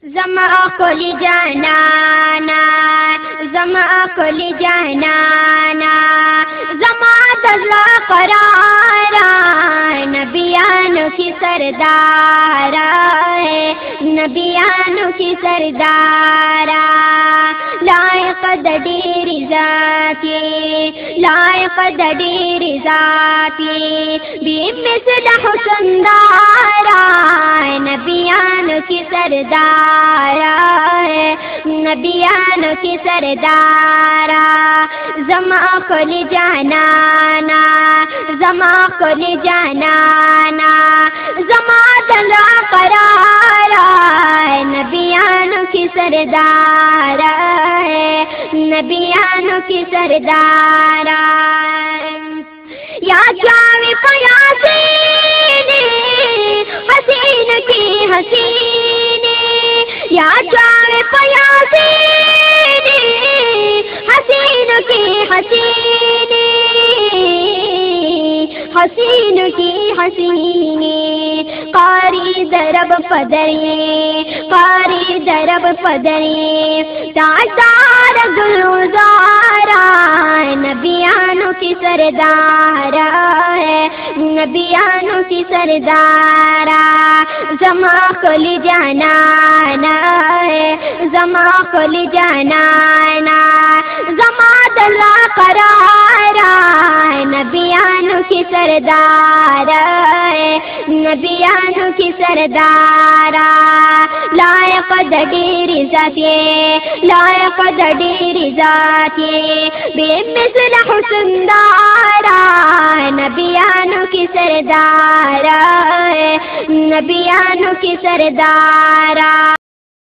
زما کل جانانا زما کل جانانا زما دزلا قرارا نبیانو کی سردارا ہے نبیانو کی سردارا لائق دیر ذاتی لائق دیر ذاتی بی مثل حسن دارا نبیانو کی سردارا ہے نبیانو کی سردارا زما کل جانانا زما کل جانانا زما دلا قرارا نبیانو کی سردارا ہے نبیانو کی سردارا یا جاوی پیاسینی حسین کی حسینی یا جاوی پیاسینی حسین کی حسینی حسین کی حسینی قاری درب پدری قاری درب پدری تاجدار گلزارا نبیانو کی سردارا ہے نبیانو کی سردارا زما کل جانانا ہے زما کل جانانا زما دلا قرارا نبیانو کی سردارا ہے نبیانو کی سردارا لائق دیر ذاتی لائق دیر ذاتی بے مثل حسن دارا نبیانو کی سردارا ہے نبیانو کی سردارا